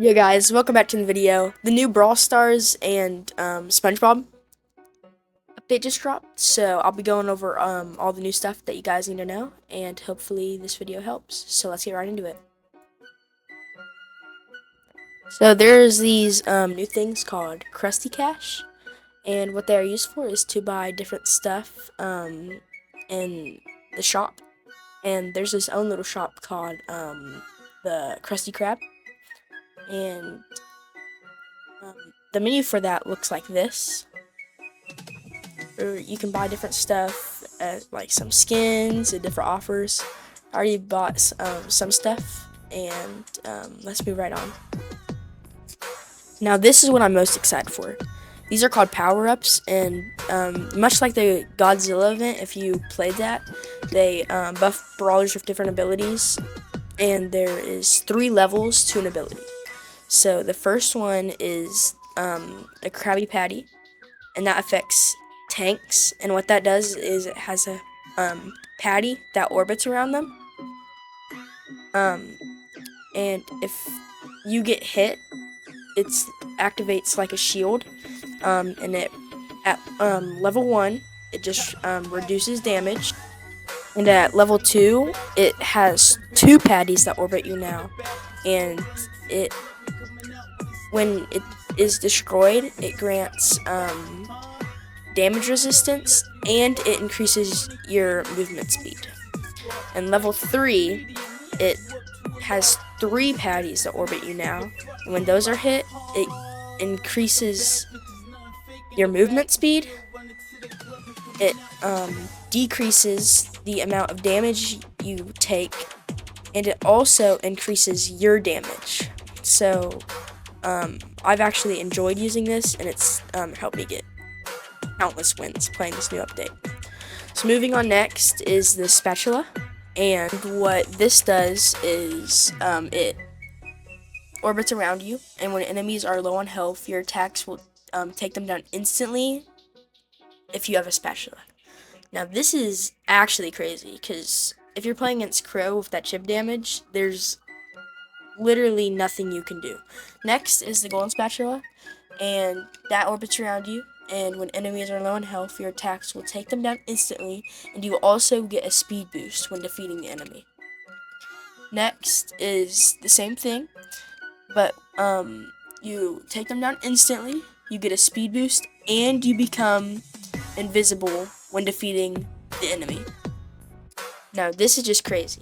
Yo guys, welcome back to the video. The new Brawl Stars and SpongeBob update just dropped, so I'll be going over all the new stuff that you guys need to know, and hopefully this video helps. So let's get right into it. So there's these new things called Krusty Cash, and what they are used for is to buy different stuff in the shop. And there's this own little shop called the Krusty Krab, and the menu for that looks like this. Or you can buy different stuff, like some skins and different offers. I already bought some stuff, and let's move right on. Now this is what I'm most excited for. These are called power-ups, and much like the Godzilla event, if you played that, they buff brawlers with different abilities, and there is 3 levels to an ability. So the first one is a Krabby Patty, and that affects tanks, and what that does is it has a patty that orbits around them, and if you get hit, it activates like a shield, and it at level 1 it just reduces damage, and at level 2 it has 2 patties that orbit you now, and it when it is destroyed, it grants damage resistance, and it increases your movement speed. And level 3, it has 3 patties that orbit you now, and when those are hit, it increases your movement speed, it decreases the amount of damage you take, and it also increases your damage. So I've actually enjoyed using this, and it's helped me get countless wins playing this new update. So moving on, next is the spatula, and what this does is it orbits around you, and when enemies are low on health, your attacks will take them down instantly if you have a spatula. Now this is actually crazy, because if you're playing against Crow with that chip damage, there's literally nothing you can do. Next is the golden spatula, and that orbits around you, and when enemies are low on health, your attacks will take them down instantly, and you will also get a speed boost when defeating the enemy. Next is the same thing, but you take them down instantly, you get a speed boost, and you become invisible when defeating the enemy. Now this is just crazy.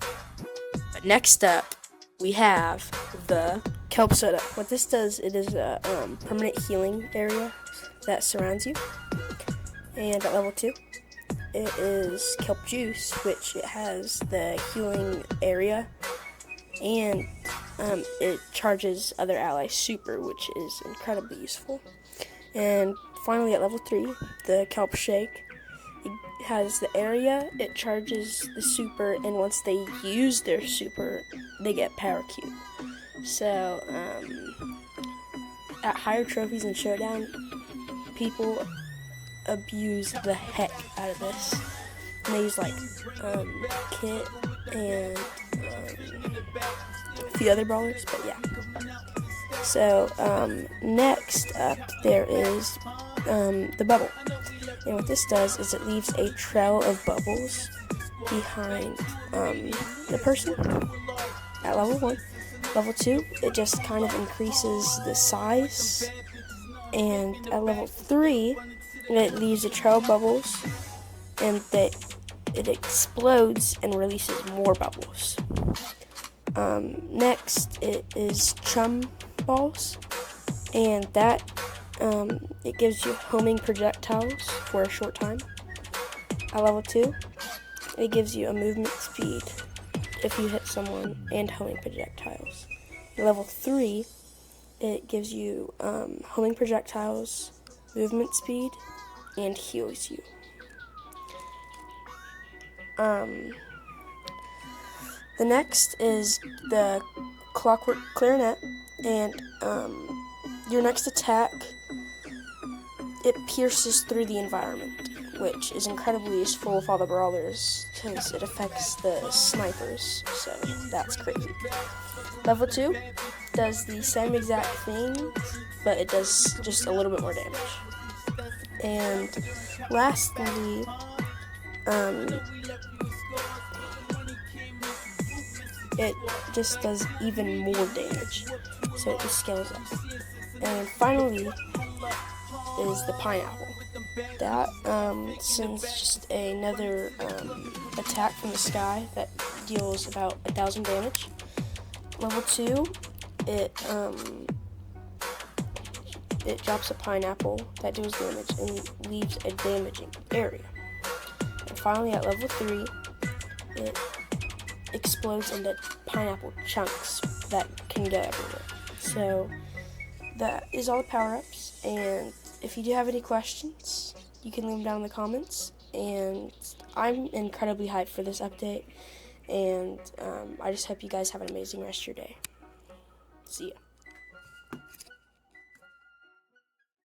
But next up, we have the kelp soda. What this does, it is a permanent healing area that surrounds you. And at level 2, it is kelp juice, which it has the healing area, and it charges other allies super, which is incredibly useful. And finally, at level 3, the kelp shake. It has the area, it charges the super, and once they use their super, they get power cube. So, at higher trophies and showdown, people abuse the heck out of this. And they use like Kit and a few other brawlers, but yeah. So, next up, there is the bubble. And what this does is it leaves a trail of bubbles behind the person at level 1. Level 2, it just kind of increases the size. And at level 3, it leaves a trail of bubbles, and it explodes and releases more bubbles. Next, it is chum balls, and that it gives you homing projectiles for a short time. At level 2, it gives you a movement speed if you hit someone, and homing projectiles. At level 3, it gives you homing projectiles, movement speed, and heals you. The next is the clockwork clarinet, and your next attack, it pierces through the environment, which is incredibly useful with all the brawlers, because it affects the snipers, so that's crazy. Level 2, does the same exact thing, but it does just a little bit more damage. And lastly, it just does even more damage, so it just scales up. And finally is the pineapple. That sends just another attack from the sky that deals about 1,000 damage. Level 2, it drops a pineapple that deals damage and leaves a damaging area. And finally, at level 3, it explodes into pineapple chunks that can go everywhere. So that is all the power-ups, and if you do have any questions, you can leave them down in the comments. And I'm incredibly hyped for this update, and I just hope you guys have an amazing rest of your day. See ya.